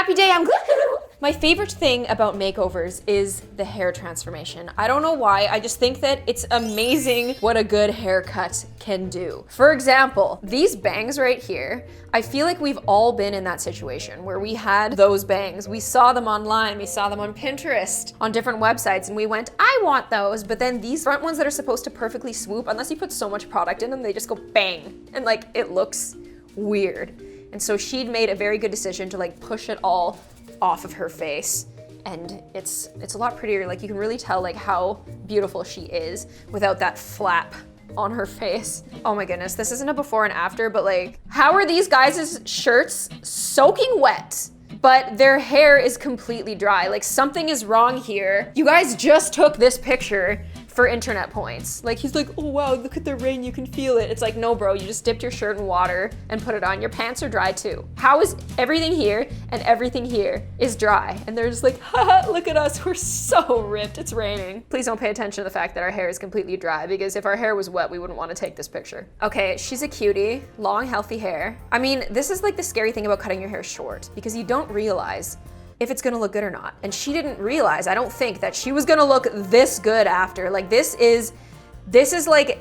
happy day, I'm glad. My favorite thing about makeovers is the hair transformation. I don't know why, I just think that it's amazing what a good haircut can do. For example, these bangs right here, I feel like we've all been in that situation where we had those bangs. We saw them online, we saw them on Pinterest, on different websites, and we went, I want those. But then these front ones that are supposed to perfectly swoop, unless you put so much product in them, they just go bang. And like, it looks weird. And so she'd made a very good decision to like push it all off of her face, and it's a lot prettier. Like, you can really tell like how beautiful she is without that flap on her face. Oh my goodness, this isn't a before and after, but like, how are these guys' shirts soaking wet, but their hair is completely dry? Like, something is wrong here. You guys just took this picture for internet points. Like, he's like, oh wow, look at the rain, you can feel it. It's like, no bro, you just dipped your shirt in water and put it on. Your pants are dry too. How is everything here and everything here is dry? And they're just like, haha, look at us, we're so ripped, it's raining. Please don't pay attention to the fact that our hair is completely dry, because if our hair was wet, we wouldn't want to take this picture. Okay, she's a cutie, long, healthy hair. I mean, this is like the scary thing about cutting your hair short, because you don't realize if it's gonna look good or not. And she didn't realize, I don't think, that she was gonna look this good after. Like, this is like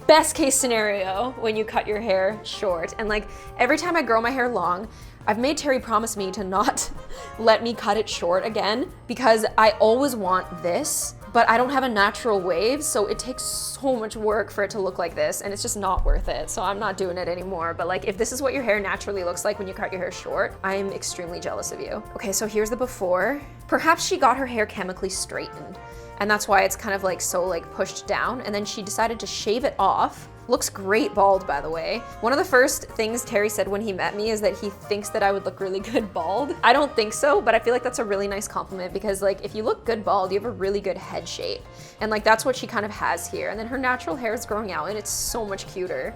best case scenario when you cut your hair short. And like, every time I grow my hair long, I've made Terry promise me to not let me cut it short again, because I always want this, but I don't have a natural wave, so it takes so much work for it to look like this, and it's just not worth it. So I'm not doing it anymore. But like, if this is what your hair naturally looks like when you cut your hair short, I'm extremely jealous of you. Okay, so here's the before. Perhaps she got her hair chemically straightened, and that's why it's kind of like so like pushed down, and then she decided to shave it off. Looks great bald, by the way. One of the first things Terry said when he met me is that he thinks that I would look really good bald. I don't think so, but I feel like that's a really nice compliment, because like, if you look good bald, you have a really good head shape. And like, that's what she kind of has here. And then her natural hair is growing out, and it's so much cuter.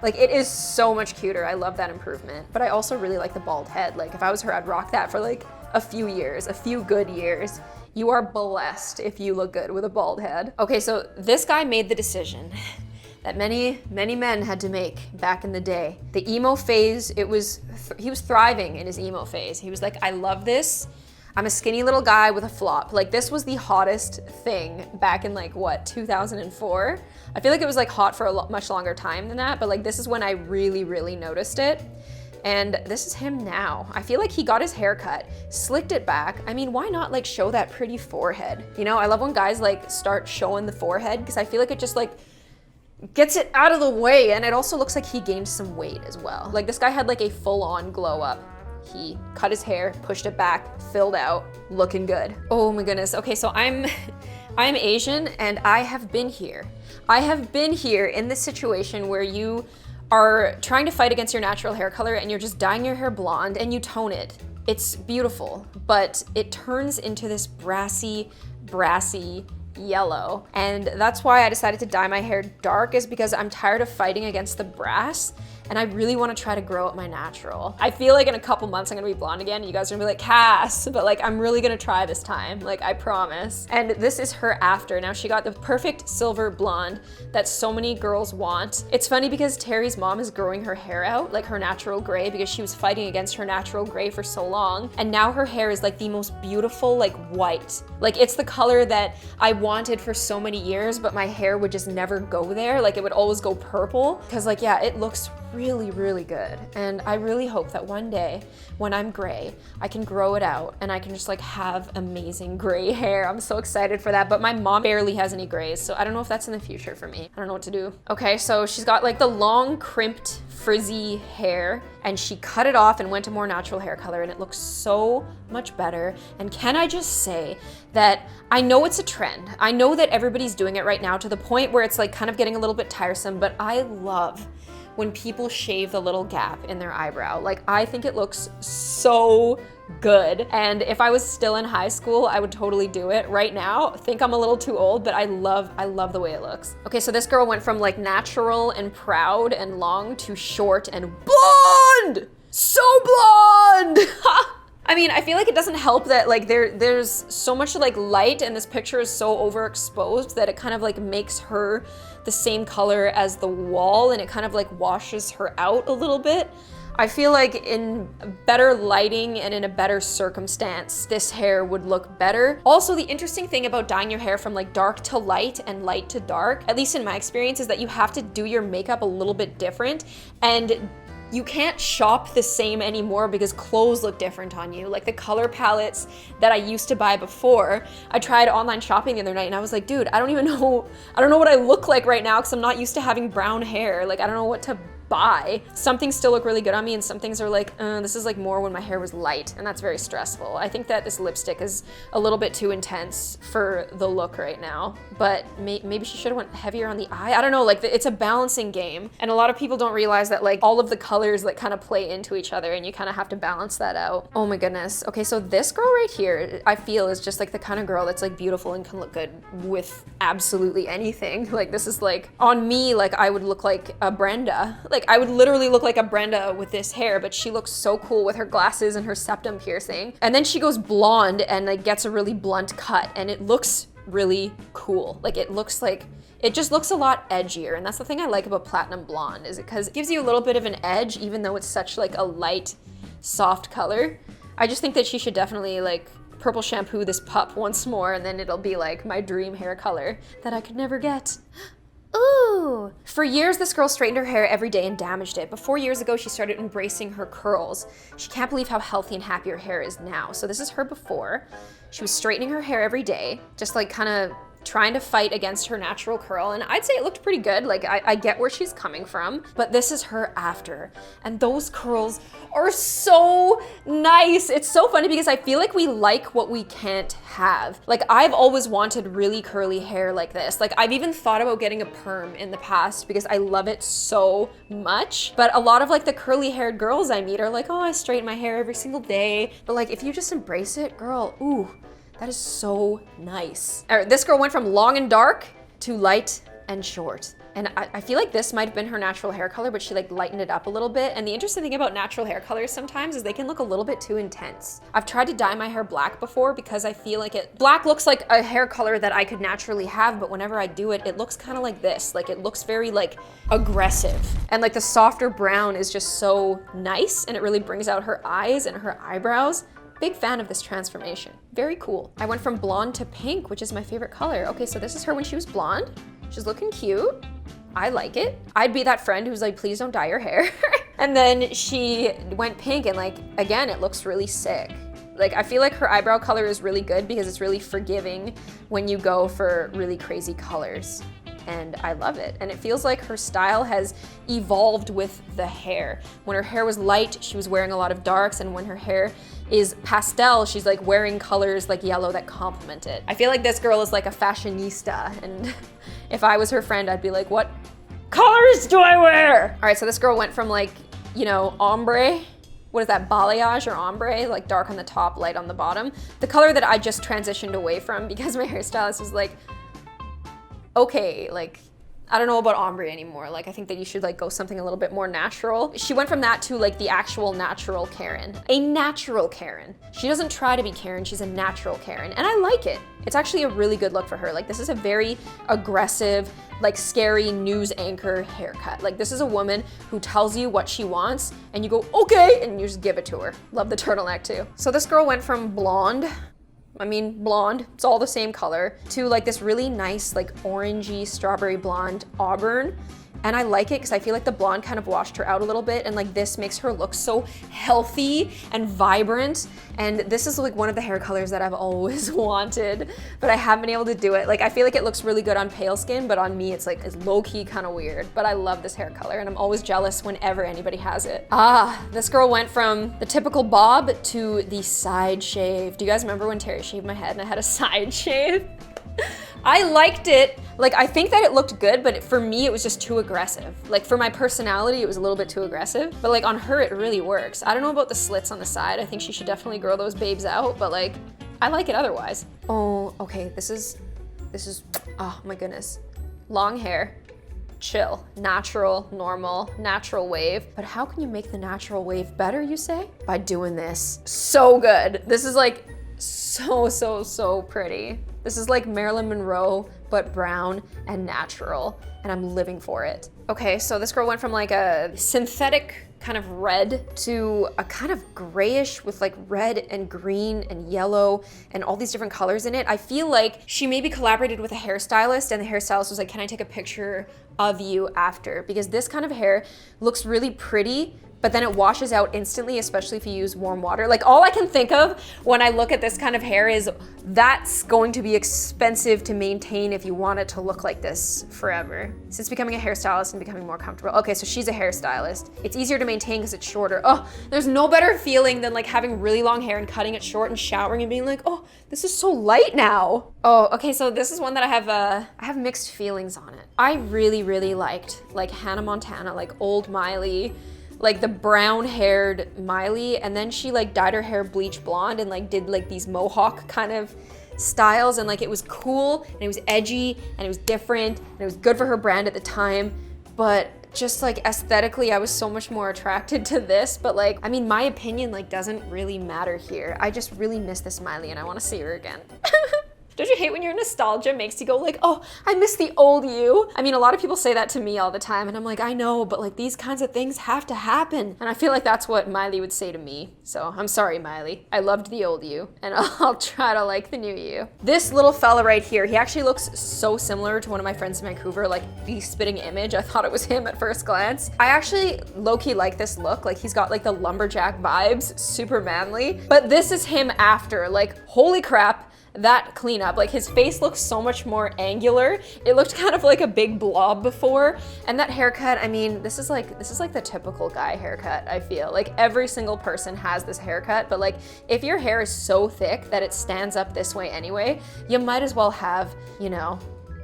Like, it is so much cuter. I love that improvement. But I also really like the bald head. Like, if I was her, I'd rock that for like a few years, a few good years. You are blessed if you look good with a bald head. Okay, so this guy made the decision that many men had to make back in the day. The emo phase, he was thriving in his emo phase. He was like, I love this. I'm a skinny little guy with a flop. Like, this was the hottest thing back in like, what, 2004? I feel like it was like hot for a much longer time than that, but like, this is when I really, really noticed it. And this is him now. I feel like he got his hair cut, slicked it back. I mean, why not like show that pretty forehead? You know, I love when guys like start showing the forehead, because I feel like it just like gets it out of the way, and it also looks like he gained some weight as well. Like, this guy had like a full-on glow up. He cut his hair, pushed it back, filled out, looking good. Oh my goodness. Okay, so I'm Asian, and I have been here. I have been here in this situation where you are trying to fight against your natural hair color, and you're just dyeing your hair blonde, and you tone it. It's beautiful, but it turns into this brassy yellow. And that's why I decided to dye my hair dark, is because I'm tired of fighting against the brass, and I really want to try to grow out my natural. I feel like in a couple months I'm gonna be blonde again, and you guys are gonna be like, Cass, but like, I'm really gonna try this time, like, I promise. And this is her after. Now, she got the perfect silver blonde that so many girls want. It's funny because Terry's mom is growing her hair out, like her natural gray, because she was fighting against her natural gray for so long, and now her hair is like the most beautiful, like, white. Like, it's the color that I wanted for so many years, but my hair would just never go there. Like, it would always go purple, because like, yeah, it looks really, really good. And I really hope that one day when I'm gray, I can grow it out and I can just like have amazing gray hair. I'm so excited for that. But my mom barely has any grays, so I don't know if that's in the future for me. I don't know what to do. Okay, so she's got like the long crimped frizzy hair, and she cut it off and went to more natural hair color, and it looks so much better. And can I just say that I know it's a trend. I know that everybody's doing it right now to the point where it's like kind of getting a little bit tiresome, but I love when people shave the little gap in their eyebrow. Like, I think it looks so good. And if I was still in high school, I would totally do it. Right now, I think I'm a little too old, but I love the way it looks. Okay, so this girl went from like natural and proud and long to short and blonde! So blonde! I mean, I feel like it doesn't help that like there's so much like light, and this picture is so overexposed that it kind of like makes her the same color as the wall, and it kind of like washes her out a little bit. I feel like in better lighting and in a better circumstance, this hair would look better. Also, the interesting thing about dyeing your hair from like dark to light and light to dark, at least in my experience, is that you have to do your makeup a little bit different, and you can't shop the same anymore because clothes look different on you. Like the color palettes that I used to buy before, I tried online shopping the other night and I was like, dude, I don't know what I look like right now because I'm not used to having brown hair. Like I don't know what to buy. Some things still look really good on me and some things are like, this is like more when my hair was light, and that's very stressful. I think that this lipstick is a little bit too intense for the look right now, but maybe she should have went heavier on the eye. I don't know, like it's a balancing game, and a lot of people don't realize that like all of the colors like kind of play into each other and you kind of have to balance that out. Oh my goodness. Okay, so this girl right here, I feel is just like the kind of girl that's like beautiful and can look good with absolutely anything. Like this is like, on me, like I would look like a Brenda. Like I would literally look like a Brenda with this hair, but she looks so cool with her glasses and her septum piercing. And then she goes blonde and like gets a really blunt cut, and it looks really cool. Like it looks like, it just looks a lot edgier. And that's the thing I like about platinum blonde, is because it gives you a little bit of an edge, even though it's such like a light, soft color. I just think that she should definitely like purple shampoo this pup once more, and then it'll be like my dream hair color that I could never get. Ooh. For years, this girl straightened her hair every day and damaged it. But 4 years ago, she started embracing her curls. She can't believe how healthy and happy her hair is now. So this is her before. She was straightening her hair every day, just like kind of trying to fight against her natural curl, and I'd say it looked pretty good. Like I get where she's coming from, but this is her after, and those curls are so nice. It's so funny because I feel like we like what we can't have. Like I've always wanted really curly hair like this. Like I've even thought about getting a perm in the past because I love it so much, but a lot of like the curly haired girls I meet are like, oh, I straighten my hair every single day. But like if you just embrace it, girl, ooh, that is so nice. All right, this girl went from long and dark to light and short. And I feel like this might have been her natural hair color, but she like lightened it up a little bit. And the interesting thing about natural hair colors sometimes is they can look a little bit too intense. I've tried to dye my hair black before because I feel like black looks like a hair color that I could naturally have, but whenever I do it, it looks kind of like this. Like it looks very like aggressive. And like the softer brown is just so nice, and it really brings out her eyes and her eyebrows. Big fan of this transformation. Very cool. I went from blonde to pink, which is my favorite color. Okay, so this is her when she was blonde. She's looking cute. I like it. I'd be that friend who's like, please don't dye your hair. And then she went pink, and like, again, it looks really sick. Like, I feel like her eyebrow color is really good because it's really forgiving when you go for really crazy colors. And I love it. And it feels like her style has evolved with the hair. When her hair was light, she was wearing a lot of darks, and when her hair is pastel, she's like wearing colors like yellow that complement it. I feel like this girl is like a fashionista, and if I was her friend, I'd be like, what colors do I wear? All right, so this girl went from like, you know, ombre, what is that, balayage or ombre, like dark on the top, light on the bottom. The color that I just transitioned away from because my hairstylist was like, okay, like, I don't know about ombre anymore. Like, I think that you should like go something a little bit more natural. She went from that to like the actual natural Karen. A natural Karen. She doesn't try to be Karen, she's a natural Karen. And I like it. It's actually a really good look for her. Like, this is a very aggressive, like scary news anchor haircut. Like, this is a woman who tells you what she wants and you go, okay, and you just give it to her. Love the turtleneck too. So this girl went from blonde, it's all the same color, to like this really nice, like orangey, strawberry blonde auburn. And I like it because I feel like the blonde kind of washed her out a little bit, and like this makes her look so healthy and vibrant. And this is like one of the hair colors that I've always wanted, but I haven't been able to do it. Like, I feel like it looks really good on pale skin, but on me it's like, it's low-key kind of weird. But I love this hair color, and I'm always jealous whenever anybody has it. This girl went from the typical bob to the side shave. Do you guys remember when Terry shaved my head and I had a side shave? I liked it. Like, I think that it looked good, but for me, it was just too aggressive. Like, for my personality, it was a little bit too aggressive, but like on her, it really works. I don't know about the slits on the side. I think she should definitely grow those babes out, but like, I like it otherwise. Oh, okay, this is, oh my goodness. Long hair, chill, natural, normal, natural wave. But how can you make the natural wave better, you say? By doing this. So good. This is like so pretty. This is like Marilyn Monroe, but brown and natural. and I'm living for it. Okay, so this girl went from like a synthetic kind of red to a kind of grayish with like red and green and yellow and all these different colors in it. I feel like she maybe collaborated with a hairstylist, and the hairstylist was like, can I take a picture of you after? Because this kind of hair looks really pretty, but then it washes out instantly, especially if you use warm water. Like, all I can think of when I look at this kind of hair is that's going to be expensive to maintain if you want it to look like this forever. Since becoming a hairstylist and becoming more comfortable. Okay, so she's a hairstylist. It's easier to maintain because it's shorter. Oh, there's no better feeling than like having really long hair and cutting it short and showering and being like, oh, this is so light now. Oh, okay, so this is one that I have mixed feelings on it. I really, really liked like Hannah Montana, like old Miley, like the brown haired Miley, and then she like dyed her hair bleach blonde and like did like these mohawk kind of styles, and like it was cool and it was edgy and it was different and it was good for her brand at the time, but just like aesthetically I was so much more attracted to this. But like, I mean, my opinion like doesn't really matter here. I just really miss this Miley and I want to see her again. Don't you hate when your nostalgia makes you go like, oh, I miss the old you? I mean, a lot of people say that to me all the time, and I'm like, I know, but like these kinds of things have to happen. And I feel like that's what Miley would say to me. So I'm sorry, Miley. I loved the old you, and I'll try to like the new you. This little fella right here, he actually looks so similar to one of my friends in Vancouver, like the spitting image. I thought it was him at first glance. I actually low-key like this look. Like, he's got like the lumberjack vibes, super manly. But this is him after. Like, holy crap. That cleanup, like his face looks so much more angular. It looked kind of like a big blob before. And that haircut, I mean, this is like the typical guy haircut, I feel. Like every single person has this haircut, but like if your hair is so thick that it stands up this way anyway, you might as well have, you know,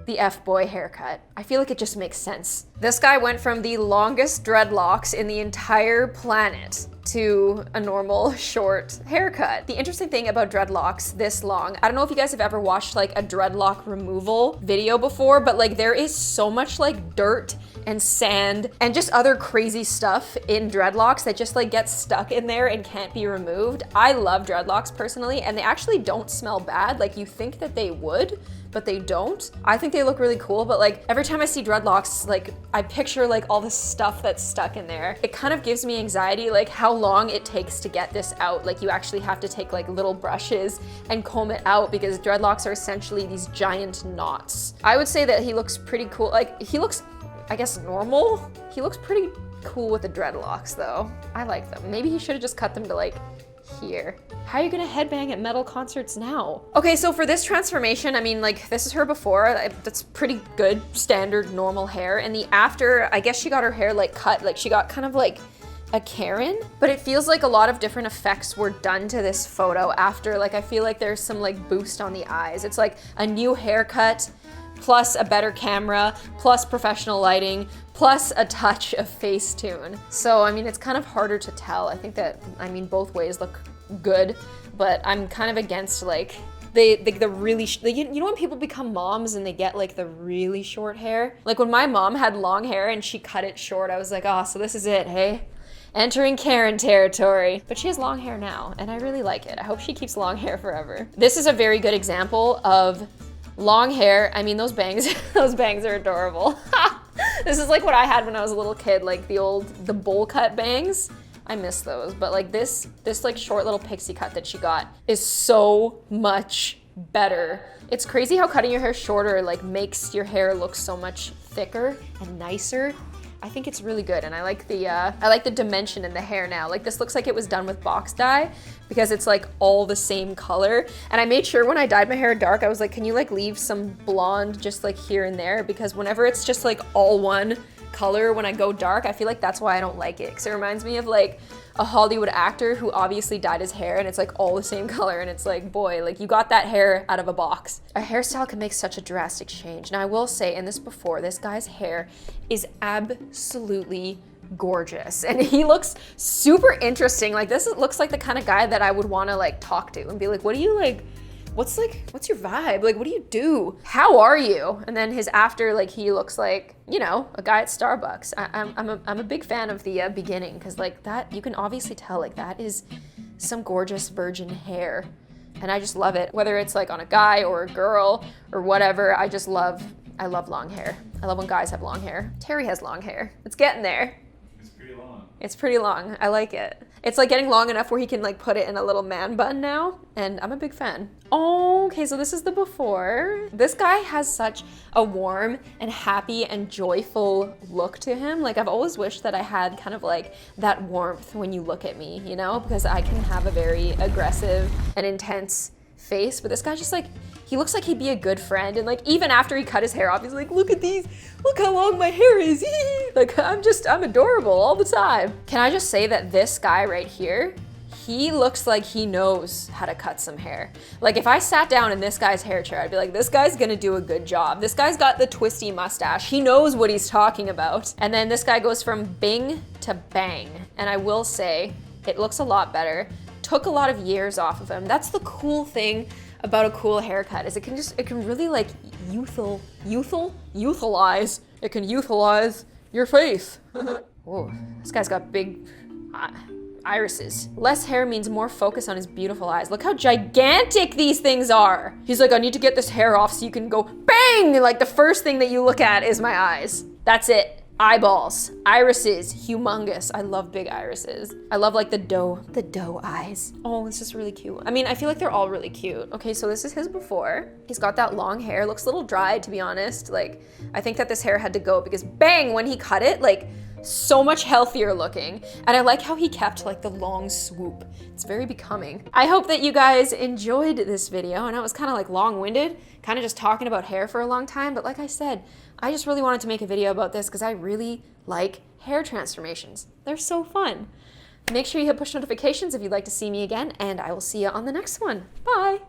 the F-boy haircut. I feel like it just makes sense. This guy went from the longest dreadlocks in the entire planet to a normal short haircut. The interesting thing about dreadlocks this long, I don't know if you guys have ever watched like a dreadlock removal video before, but like there is so much like dirt and sand and just other crazy stuff in dreadlocks that just like gets stuck in there and can't be removed. I love dreadlocks personally, and they actually don't smell bad. Like, you think that they would, but they don't. I think they look really cool, but like every time I see dreadlocks, like I picture like all the stuff that's stuck in there. It kind of gives me anxiety, like how long it takes to get this out. Like, you actually have to take like little brushes and comb it out because dreadlocks are essentially these giant knots. I would say that he looks pretty cool. Like, he looks, I guess, normal. He looks pretty cool with the dreadlocks though. I like them. Maybe he should have just cut them to like here. How are you gonna headbang at metal concerts now? Okay, so for this transformation, I mean, like, this is her before. That's pretty good, standard, normal hair. And the after, I guess she got her hair like cut, like she got kind of like a Karen, but it feels like a lot of different effects were done to this photo after. Like, I feel like there's some like boost on the eyes. It's like a new haircut, plus a better camera, plus professional lighting, plus a touch of Facetune. So, I mean, it's kind of harder to tell. I think that, I mean, both ways look good, but I'm kind of against like the really, you know when people become moms and they get like the really short hair? Like when my mom had long hair and she cut it short, I was like, oh, so this is it, hey? Entering Karen territory. But she has long hair now, and I really like it. I hope she keeps long hair forever. This is a very good example of long hair. I mean, those bangs, those bangs are adorable. This is like what I had when I was a little kid, like the bowl cut bangs. I miss those, but like this like short little pixie cut that she got is so much better. It's crazy how cutting your hair shorter like makes your hair look so much thicker and nicer. I think it's really good, and I like the dimension in the hair now. Like, this looks like it was done with box dye because it's like all the same color. And I made sure when I dyed my hair dark, I was like, can you like leave some blonde just like here and there? Because whenever it's just like all one color when I go dark, I feel like that's why I don't like it, because it reminds me of like a Hollywood actor who obviously dyed his hair and it's like all the same color, and it's like, boy, like you got that hair out of a box. A hairstyle can make such a drastic change. Now I will say, and this before, this guy's hair is absolutely gorgeous and he looks super interesting. Like, this looks like the kind of guy that I would want to like talk to and be like, what do you like, what's your vibe? Like, what do you do? How are you? And then his after, like, he looks like, you know, a guy at Starbucks. I'm a big fan of the beginning, because like that, you can obviously tell like that is some gorgeous virgin hair. And I just love it. Whether it's like on a guy or a girl or whatever, I just love I love long hair. I love when guys have long hair. Terry has long hair. It's getting there. It's pretty long. It's pretty long. I like it. It's like getting long enough where he can like put it in a little man bun now, and I'm a big fan. Okay, so this is the before. This guy has such a warm and happy and joyful look to him. Like I've always wished that I had kind of like that warmth when you look at me, you know, because I can have a very aggressive and intense face, but this guy just like, he looks like he'd be a good friend. And like, even after he cut his hair off, he's like, look at these, look how long my hair is. Like, I'm adorable all the time. Can I just say that this guy right here, he looks like he knows how to cut some hair. Like if I sat down in this guy's hair chair, I'd be like, this guy's gonna do a good job. This guy's got the twisty mustache. He knows what he's talking about. And then this guy goes from bing to bang. And I will say, it looks a lot better. Took a lot of years off of him. That's the cool thing about a cool haircut, is it can really like youthalize. It can youthalize your face. Whoa, this guy's got big irises. Less hair means more focus on his beautiful eyes. Look how gigantic these things are. He's like, I need to get this hair off so you can go bang! Like the first thing that you look at is my eyes. That's it. Eyeballs, irises, humongous. I love big irises. I love like the doe eyes. Oh, it's just really cute. I mean, I feel like they're all really cute. Okay, so this is his before. He's got that long hair, looks a little dry to be honest. Like, I think that this hair had to go because bang, when he cut it, like so much healthier looking. And I like how he kept like the long swoop. It's very becoming. I hope that you guys enjoyed this video. I know it was kind of like long-winded, kind of just talking about hair for a long time, but like I said, I just really wanted to make a video about this because I really like hair transformations. They're so fun. Make sure you hit push notifications if you'd like to see me again, and I will see you on the next one. Bye.